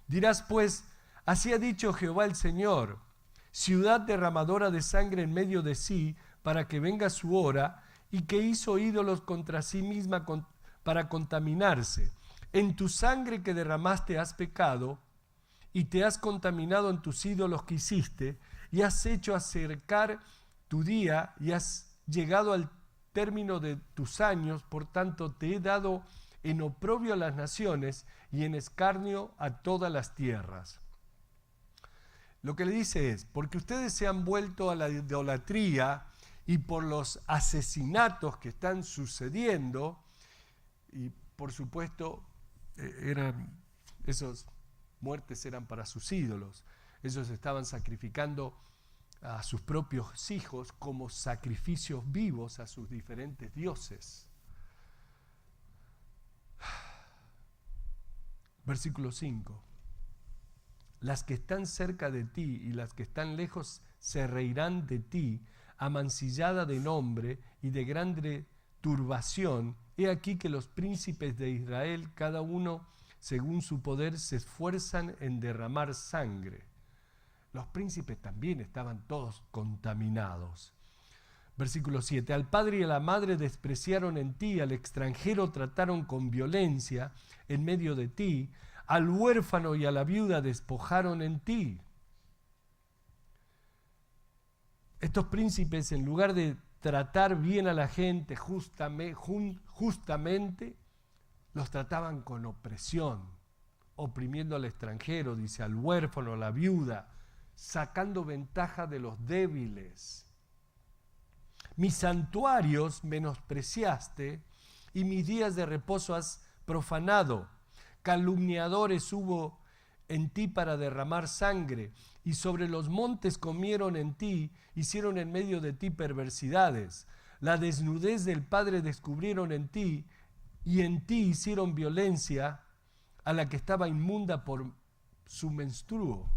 Dirás pues, así ha dicho Jehová el Señor, ciudad derramadora de sangre en medio de sí, para que venga su hora, y que hizo ídolos contra sí misma para contaminarse. En tu sangre que derramaste has pecado, y te has contaminado en tus ídolos que hiciste, y has hecho acercar tu día, y has llegado al término de tus años, por tanto te he dado en oprobio a las naciones y en escarnio a todas las tierras. Lo que le dice es, porque ustedes se han vuelto a la idolatría y por los asesinatos que están sucediendo, y por supuesto esas muertes eran para sus ídolos, ellos estaban sacrificando a sus propios hijos como sacrificios vivos a sus diferentes dioses. Versículo 5. Las que están cerca de ti y las que están lejos se reirán de ti, amancillada de nombre y de grande turbación. He aquí que los príncipes de Israel, cada uno según su poder, se esfuerzan en derramar sangre. Los príncipes también estaban todos contaminados. Versículo 7. Al padre y a la madre despreciaron en ti, al extranjero trataron con violencia en medio de ti, al huérfano y a la viuda despojaron en ti. Estos príncipes, en lugar de tratar bien a la gente justamente, los trataban con opresión, oprimiendo al extranjero, dice, al huérfano, a la viuda, sacando ventaja de los débiles. Mis santuarios menospreciaste y mis días de reposo has profanado. Calumniadores hubo en ti para derramar sangre, y sobre los montes comieron en ti, hicieron en medio de ti perversidades. La desnudez del padre descubrieron en ti, y en ti hicieron violencia a la que estaba inmunda por su menstruo.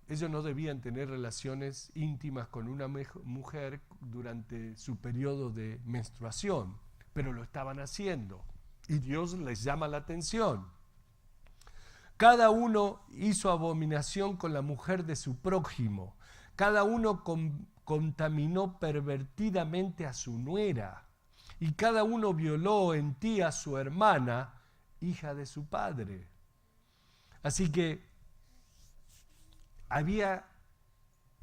Ellos no debían tener relaciones íntimas con una mujer durante su periodo de menstruación, pero lo estaban haciendo y Dios les llama la atención. Cada uno hizo abominación con la mujer de su prójimo, cada uno contaminó pervertidamente a su nuera, y cada uno violó en ti a su hermana, hija de su padre. Así que había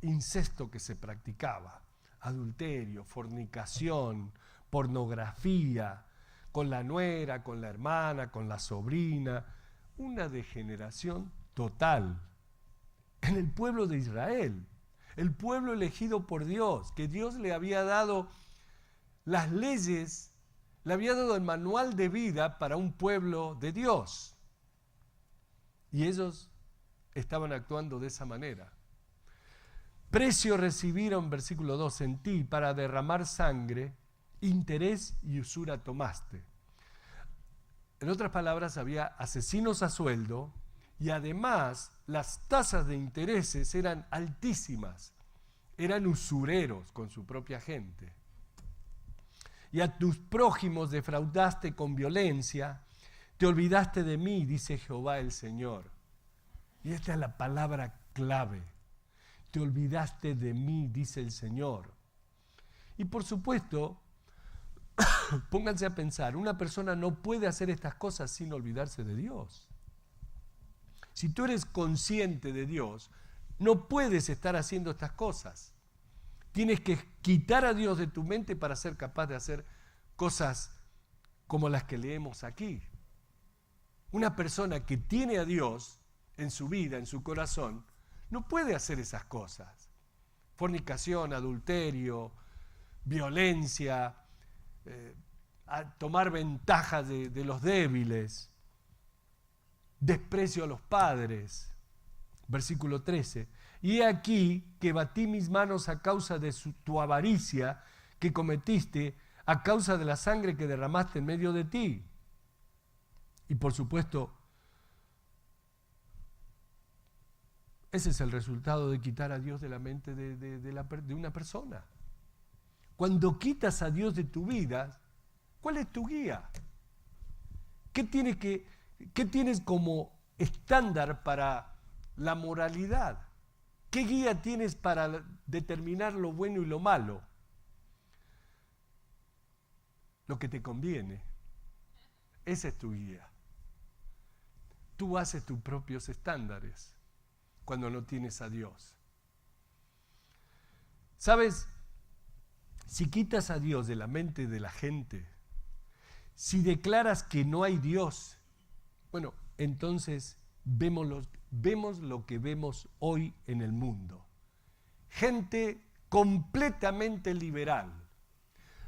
incesto que se practicaba, adulterio, fornicación, pornografía, con la nuera, con la hermana, con la sobrina, una degeneración total. En el pueblo de Israel, el pueblo elegido por Dios, que Dios le había dado las leyes, le había dado el manual de vida para un pueblo de Dios. Y ellos estaban actuando de esa manera. Precio recibieron, versículo 2, en ti para derramar sangre, interés y usura tomaste. En otras palabras, había asesinos a sueldo y además las tasas de intereses eran altísimas. Eran usureros con su propia gente. Y a tus prójimos defraudaste con violencia, te olvidaste de mí, dice Jehová el Señor. Y esta es la palabra clave. Te olvidaste de mí, dice el Señor. Y por supuesto, pónganse a pensar, una persona no puede hacer estas cosas sin olvidarse de Dios. Si tú eres consciente de Dios, no puedes estar haciendo estas cosas. Tienes que quitar a Dios de tu mente para ser capaz de hacer cosas como las que leemos aquí. Una persona que tiene a Dios en su vida, en su corazón, no puede hacer esas cosas. Fornicación, adulterio, violencia, tomar ventaja de los débiles, desprecio a los padres. Versículo 13. Y he aquí que batí mis manos a causa de tu avaricia que cometiste, a causa de la sangre que derramaste en medio de ti. Y por supuesto, ese es el resultado de quitar a Dios de la mente de una persona. Cuando quitas a Dios de tu vida, ¿Cuál es tu guía? ¿Qué tienes como estándar para la moralidad? ¿Qué guía tienes para determinar lo bueno y lo malo? Lo que te conviene. Esa es tu guía. Tú haces tus propios estándares cuando no tienes a Dios. ¿Sabes? Si quitas a Dios de la mente de la gente, si declaras que no hay Dios, bueno, entonces vemos lo que vemos hoy en el mundo. Gente completamente liberal.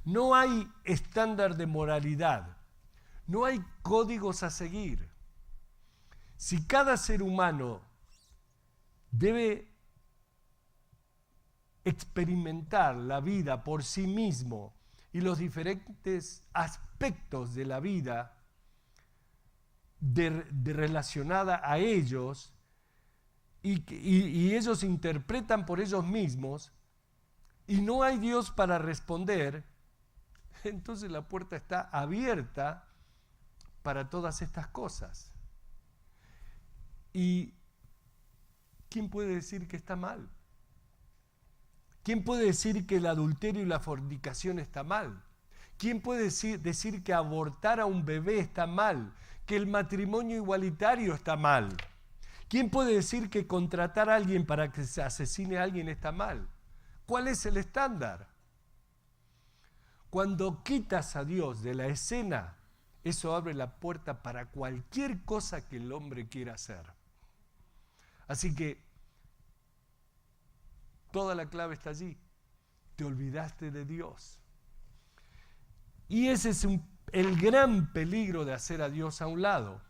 No hay estándar de moralidad. No hay códigos a seguir. Si cada ser humano debe experimentar la vida por sí mismo y los diferentes aspectos de la vida relacionada a ellos, y ellos interpretan por ellos mismos, y no hay Dios para responder, entonces la puerta está abierta para todas estas cosas. ¿Y quién puede decir que está mal? ¿Quién puede decir que el adulterio y la fornicación está mal? ¿Quién puede decir que abortar a un bebé está mal? ¿Que el matrimonio igualitario está mal? ¿Quién puede decir que contratar a alguien para que se asesine a alguien está mal? ¿Cuál es el estándar? Cuando quitas a Dios de la escena, eso abre la puerta para cualquier cosa que el hombre quiera hacer. Así que toda la clave está allí. Te olvidaste de Dios. Y ese es el gran peligro de hacer a Dios a un lado.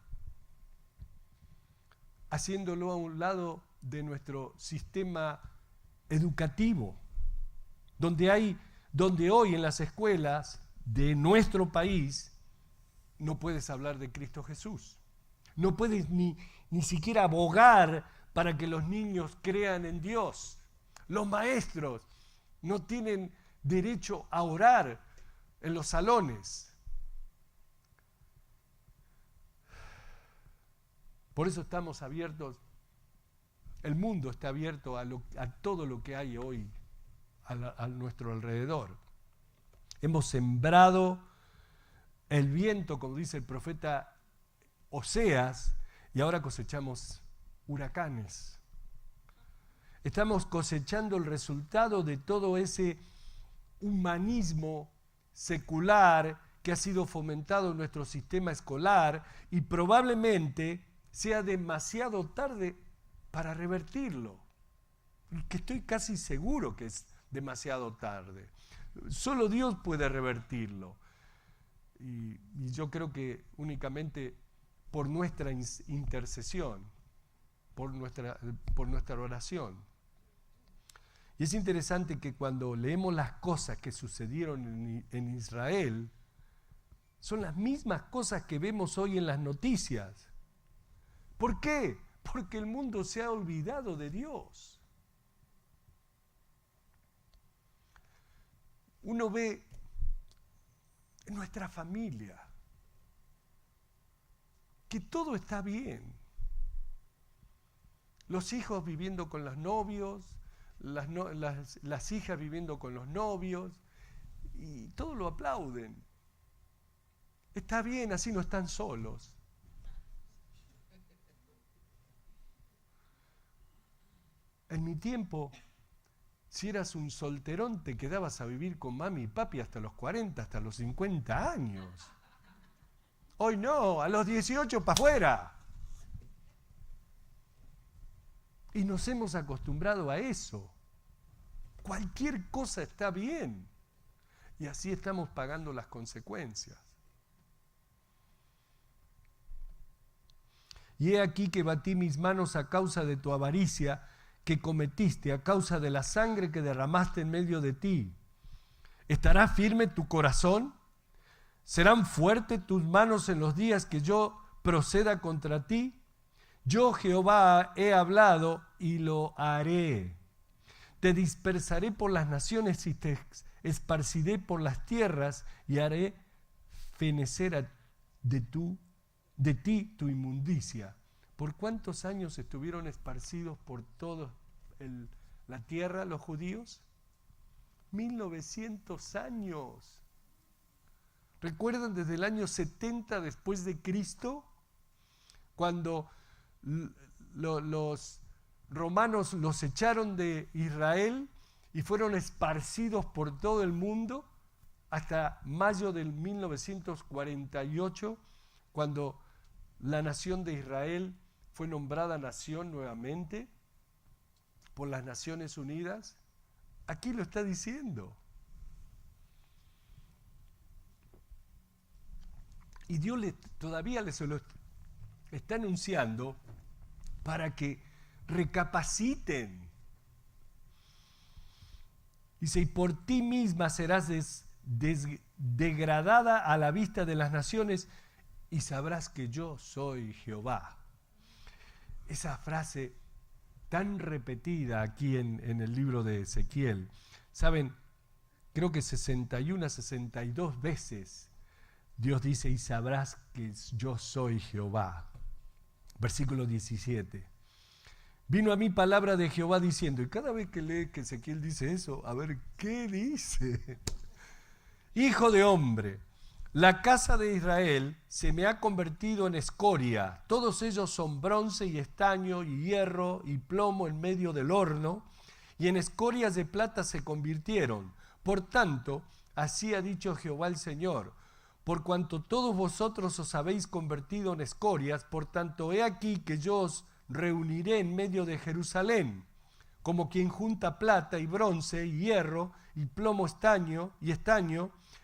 Haciéndolo a un lado de nuestro sistema educativo, donde hoy en las escuelas de nuestro país no puedes hablar de Cristo Jesús. No puedes ni siquiera abogar para que los niños crean en Dios. Los maestros no tienen derecho a orar en los salones. Por eso estamos abiertos, el mundo está abierto a todo lo que hay hoy a nuestro alrededor. Hemos sembrado el viento, como dice el profeta Oseas, y ahora cosechamos huracanes. Estamos cosechando el resultado de todo ese humanismo secular que ha sido fomentado en nuestro sistema escolar, y probablemente sea demasiado tarde para revertirlo. Que estoy casi seguro que es demasiado tarde. Solo Dios puede revertirlo. Y yo creo que únicamente por nuestra intercesión, por nuestra oración. Y es interesante que cuando leemos las cosas que sucedieron en Israel, son las mismas cosas que vemos hoy en las noticias. ¿Por qué? Porque el mundo se ha olvidado de Dios. Uno ve en nuestra familia que todo está bien. Los hijos viviendo con los novios, las hijas viviendo con los novios, y todos lo aplauden. Está bien, así no están solos. En mi tiempo, si eras un solterón, te quedabas a vivir con mami y papi hasta los 40, hasta los 50 años. Hoy no, a los 18 para afuera. Y nos hemos acostumbrado a eso. Cualquier cosa está bien. Y así estamos pagando las consecuencias. Y he aquí que batí mis manos a causa de tu avaricia que cometiste, a causa de la sangre que derramaste en medio de ti. ¿Estará firme tu corazón? ¿Serán fuertes tus manos en los días que yo proceda contra ti? Yo, Jehová, he hablado y lo haré. Te dispersaré por las naciones y te esparciré por las tierras y haré fenecer de ti tu inmundicia. ¿Por cuántos años estuvieron esparcidos por toda la tierra los judíos? 1900 años. ¿Recuerdan desde el año 70 después de Cristo? Cuando los romanos los echaron de Israel y fueron esparcidos por todo el mundo hasta mayo del 1948, cuando la nación de Israel fue nombrada nación nuevamente por las Naciones Unidas. Aquí lo está diciendo. Y Dios todavía les lo está anunciando para que recapaciten. Dice, y por ti misma serás degradada a la vista de las naciones y sabrás que yo soy Jehová. Esa frase tan repetida aquí en el libro de Ezequiel, ¿saben? Creo que 61 a 62 veces Dios dice, y sabrás que yo soy Jehová. Versículo 17. Vino a mí palabra de Jehová diciendo, y cada vez que lee que Ezequiel dice eso, a ver, ¿qué dice? Hijo de hombre, la casa de Israel se me ha convertido en escoria. Todos ellos son bronce y estaño y hierro y plomo en medio del horno, y en escorias de plata se convirtieron. Por tanto, así ha dicho Jehová el Señor, por cuanto todos vosotros os habéis convertido en escorias, por tanto he aquí que yo os reuniré en medio de Jerusalén, como quien junta plata y bronce y hierro y plomo estaño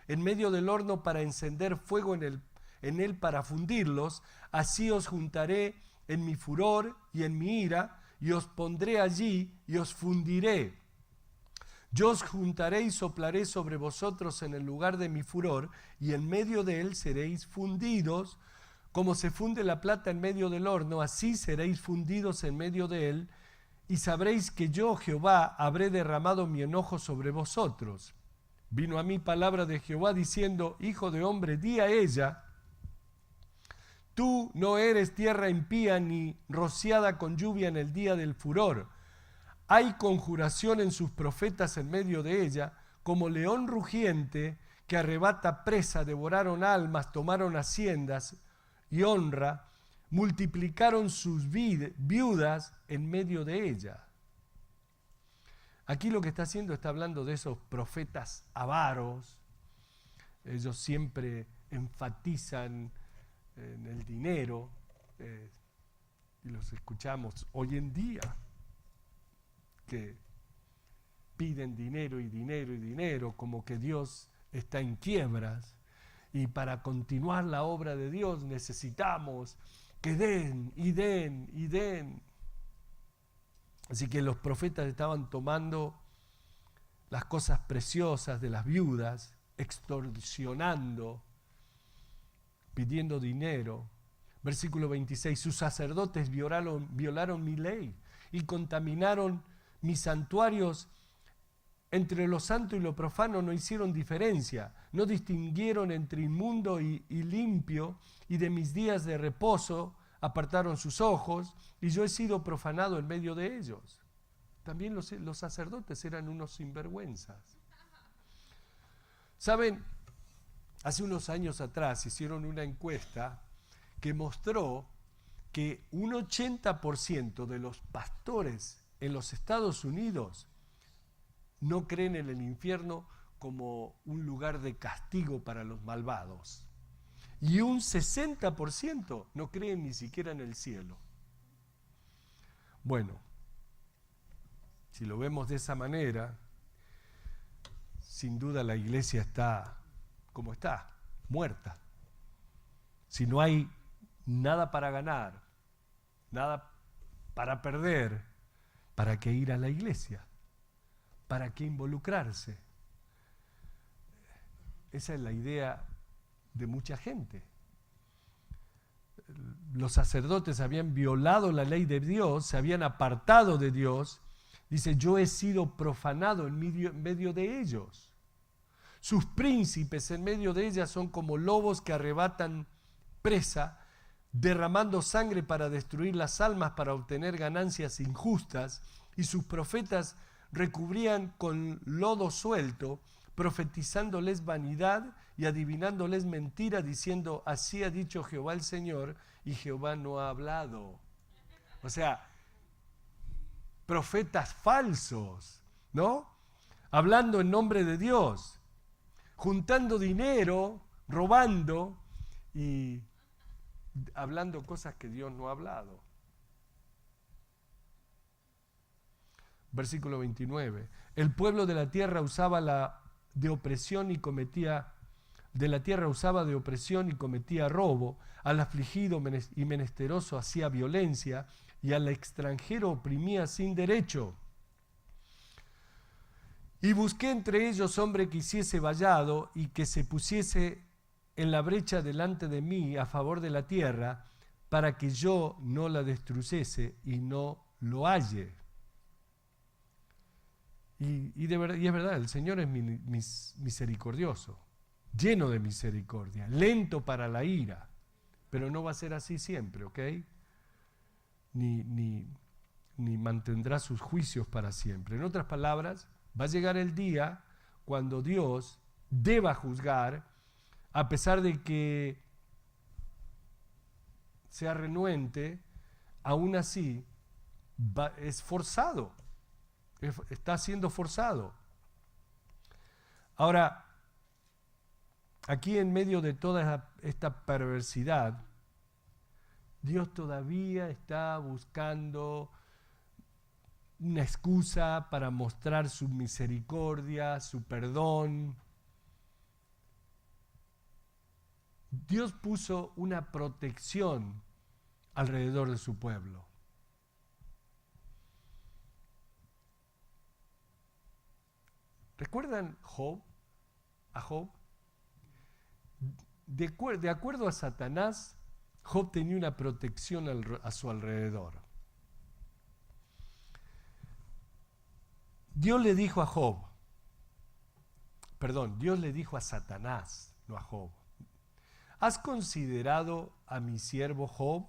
en medio del horno para encender fuego en él para fundirlos. Así os juntaré en mi furor y en mi ira, y os pondré allí y os fundiré. Yo os juntaré y soplaré sobre vosotros en el lugar de mi furor, y en medio de él seréis fundidos, como se funde la plata en medio del horno, así seréis fundidos en medio de él, y sabréis que yo, Jehová, habré derramado mi enojo sobre vosotros. Vino a mí palabra de Jehová diciendo, hijo de hombre, di a ella, tú no eres tierra impía ni rociada con lluvia en el día del furor. Hay conjuración en sus profetas en medio de ella, como león rugiente que arrebata presa, devoraron almas, tomaron haciendas y honra, multiplicaron sus viudas en medio de ella. Aquí lo que está haciendo, está hablando de esos profetas avaros. Ellos siempre enfatizan en el dinero, y los escuchamos hoy en día, que piden dinero y dinero y dinero, como que Dios está en quiebras, y para continuar la obra de Dios necesitamos que den y den y den. Así que los profetas estaban tomando las cosas preciosas de las viudas, extorsionando, pidiendo dinero. Versículo 26, sus sacerdotes violaron mi ley y contaminaron mis santuarios. Entre lo santo y lo profano no hicieron diferencia, no distinguieron entre inmundo y limpio, y de mis días de reposo apartaron sus ojos, y yo he sido profanado en medio de ellos. También los sacerdotes eran unos sinvergüenzas. ¿Saben? Hace unos años atrás hicieron una encuesta que mostró que un 80% de los pastores en los Estados Unidos no creen en el infierno como un lugar de castigo para los malvados. Y un 60% no creen ni siquiera en el cielo. Bueno, si lo vemos de esa manera, sin duda la iglesia está como está, muerta. Si no hay nada para ganar, nada para perder, ¿para qué ir a la iglesia? ¿Para qué involucrarse? Esa es la idea de mucha gente. Los sacerdotes habían violado la ley de Dios, se habían apartado de Dios. Dice, yo he sido profanado en medio de ellos. Sus príncipes en medio de ella son como lobos que arrebatan presa, derramando sangre para destruir las almas, para obtener ganancias injustas, y sus profetas recubrían con lodo suelto, profetizándoles vanidad y adivinándoles mentira, diciendo, así ha dicho Jehová el Señor, y Jehová no ha hablado. O sea, profetas falsos, ¿no? Hablando en nombre de Dios, juntando dinero, robando y hablando cosas que Dios no ha hablado. Versículo 29. El pueblo de la tierra usaba de opresión y cometía robo, al afligido y menesteroso hacía violencia, y al extranjero oprimía sin derecho. Y busqué entre ellos hombre que hiciese vallado y que se pusiese en la brecha delante de mí a favor de la tierra, para que yo no la destruyese y no lo halle. Y es verdad, el Señor es misericordioso, lleno de misericordia, lento para la ira, pero no va a ser así siempre, ¿ok? Ni mantendrá sus juicios para siempre. En otras palabras, va a llegar el día cuando Dios deba juzgar, a pesar de que sea renuente, aún así es forzado. Está siendo forzado. Ahora, aquí en medio de toda esta perversidad, Dios todavía está buscando una excusa para mostrar su misericordia, su perdón. Dios puso una protección alrededor de su pueblo. ¿Recuerdan a Job? De acuerdo a Satanás, Job tenía una protección a su alrededor. Dios le dijo a Satanás, no a Job: ¿has considerado a mi siervo Job,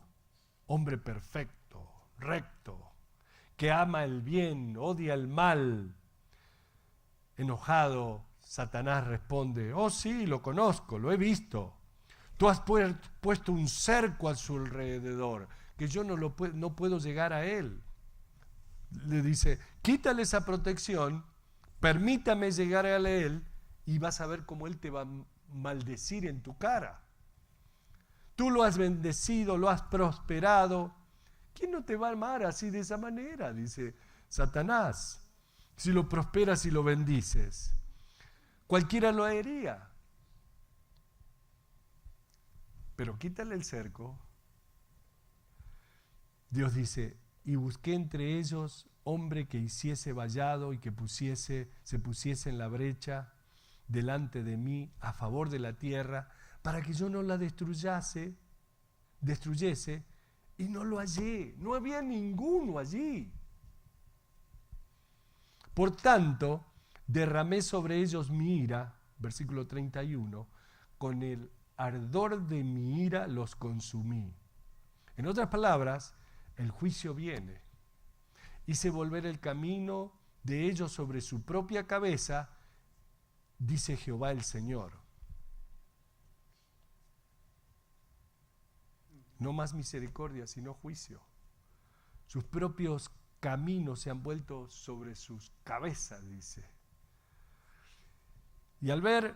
hombre perfecto, recto, que ama el bien, odia el mal? Enojado, Satanás responde: oh sí, lo conozco, lo he visto. Tú has puesto un cerco a su alrededor, que yo no puedo llegar a él. Le dice: quítale esa protección, permítame llegar a él, y vas a ver cómo él te va a maldecir en tu cara. Tú lo has bendecido, lo has prosperado. ¿Quién no te va a amar así, de esa manera? Dice Satanás. Si lo prosperas y lo bendices, cualquiera lo haría. Pero quítale el cerco. Dios dice: y busqué entre ellos hombre que hiciese vallado y que se pusiese en la brecha delante de mí a favor de la tierra, para que yo no la destruyese, y no lo hallé. No había ninguno allí. Por tanto, derramé sobre ellos mi ira, versículo 31, con el ardor de mi ira los consumí. En otras palabras, el juicio viene. Hice volver el camino de ellos sobre su propia cabeza, dice Jehová el Señor. No más misericordia, sino juicio. Sus propios caminos se han vuelto sobre sus cabezas, dice. Y al ver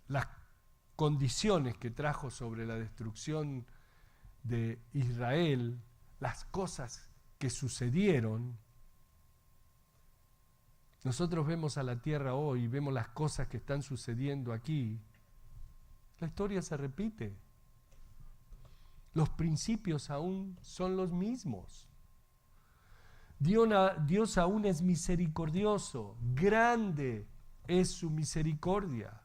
las condiciones que trajo sobre la destrucción de Israel, las cosas que sucedieron, nosotros vemos a la tierra hoy, vemos las cosas que están sucediendo aquí. La historia se repite. Los principios aún son los mismos. Dios aún es misericordioso, grande es su misericordia.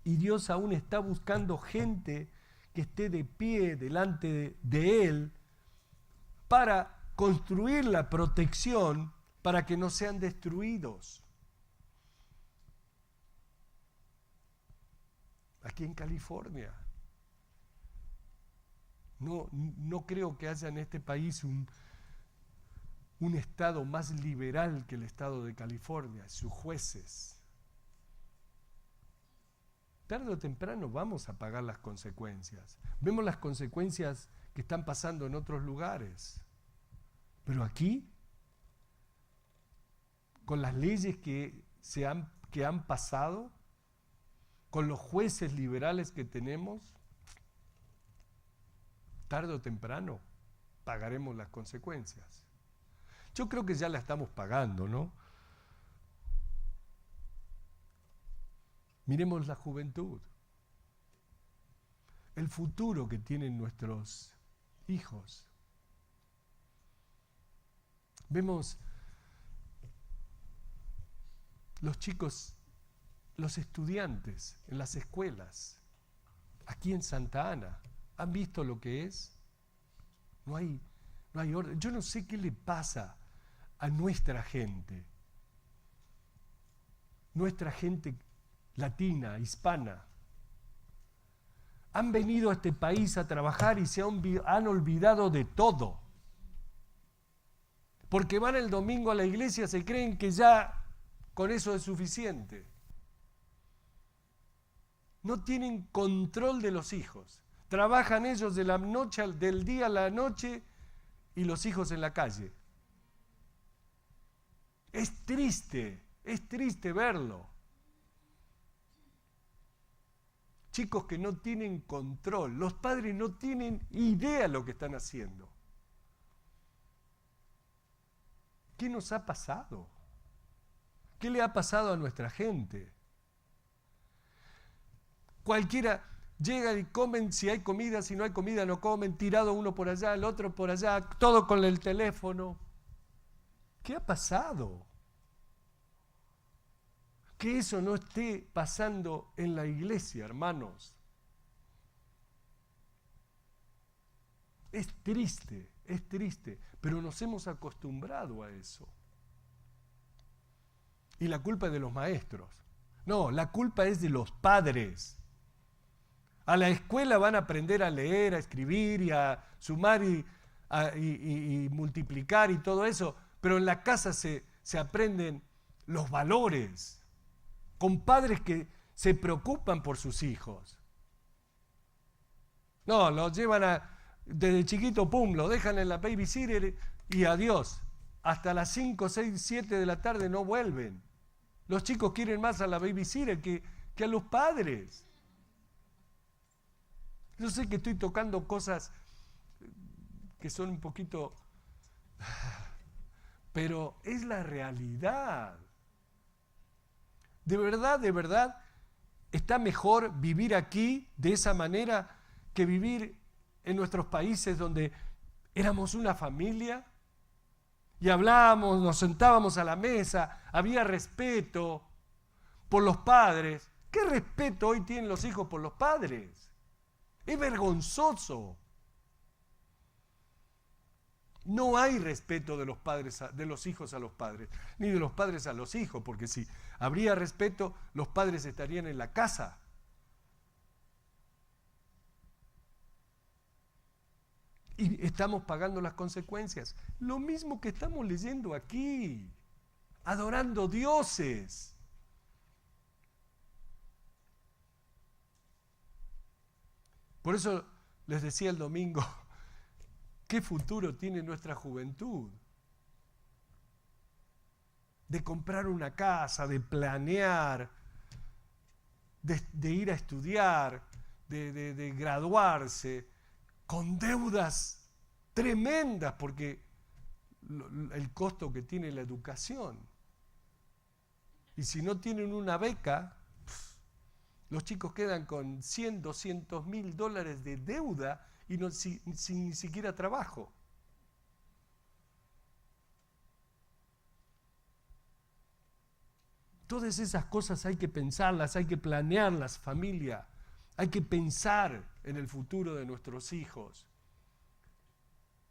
Y Dios aún está buscando gente que esté de pie delante de Él para construir la protección para que no sean destruidos. Aquí en California. No creo que haya en este país un estado más liberal que el estado de California, sus jueces. Tarde o temprano vamos a pagar las consecuencias. Vemos las consecuencias que están pasando en otros lugares. Pero aquí, con las leyes que han pasado, con los jueces liberales que tenemos, tarde o temprano pagaremos las consecuencias. Yo creo que ya la estamos pagando, ¿no? Miremos la juventud, el futuro que tienen nuestros hijos. Vemos los chicos, los estudiantes en las escuelas, aquí en Santa Ana. ¿Han visto lo que es? No hay orden. Yo no sé qué le pasa a nuestra gente latina, hispana. Han venido a este país a trabajar y se han olvidado de todo. Porque van el domingo a la iglesia, se creen que ya con eso es suficiente. No tienen control de los hijos. Trabajan ellos del día a la noche y los hijos en la calle. Es triste verlo. Chicos que no tienen control, los padres no tienen idea de lo que están haciendo. ¿Qué nos ha pasado? ¿Qué le ha pasado a nuestra gente? Cualquiera llega y comen, si hay comida, si no hay comida no comen, tirado uno por allá, el otro por allá, todo con el teléfono. ¿Qué ha pasado? Que eso no esté pasando en la iglesia, hermanos. Es triste, pero nos hemos acostumbrado a eso. Y la culpa es de los maestros. No, la culpa es de los padres. A la escuela van a aprender a leer, a escribir y a sumar y multiplicar y todo eso, pero en la casa se aprenden los valores, con padres que se preocupan por sus hijos. No, los llevan desde chiquito, pum, lo dejan en la babysitter y adiós. Hasta las 5, 6, 7 de la tarde no vuelven. Los chicos quieren más a la babysitter que a los padres. Yo sé que estoy tocando cosas que son un poquito... pero es la realidad. De verdad, está mejor vivir aquí de esa manera que vivir en nuestros países donde éramos una familia y hablábamos, nos sentábamos a la mesa, había respeto por los padres. ¿Qué respeto hoy tienen los hijos por los padres? Es vergonzoso. No hay respeto de los hijos a los padres, ni de los padres a los hijos, porque si habría respeto, los padres estarían en la casa. Y estamos pagando las consecuencias. Lo mismo que estamos leyendo aquí, adorando dioses. Por eso les decía el domingo, ¿qué futuro tiene nuestra juventud? De comprar una casa, de planear, de ir a estudiar, de graduarse, con deudas tremendas, porque el costo que tiene la educación. Y si no tienen una beca, los chicos quedan con 100, 200 mil dólares de deuda y sin ni siquiera trabajo. Todas esas cosas hay que pensarlas, hay que planearlas, familia. Hay que pensar en el futuro de nuestros hijos.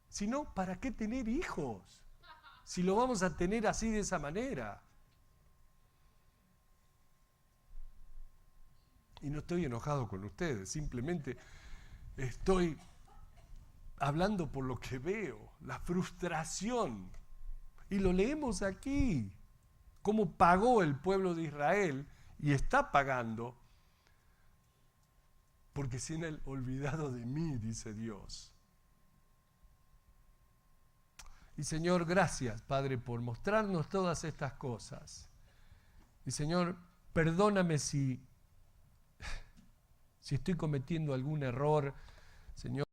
Si no, ¿para qué tener hijos? si lo vamos a tener así de esa manera? Y no estoy enojado con ustedes, simplemente estoy hablando por lo que veo, la frustración. Y lo leemos aquí, cómo pagó el pueblo de Israel y está pagando, porque se han olvidado de mí, dice Dios. Y Señor, gracias, Padre, por mostrarnos todas estas cosas. Y Señor, perdóname si estoy cometiendo algún error, Señor.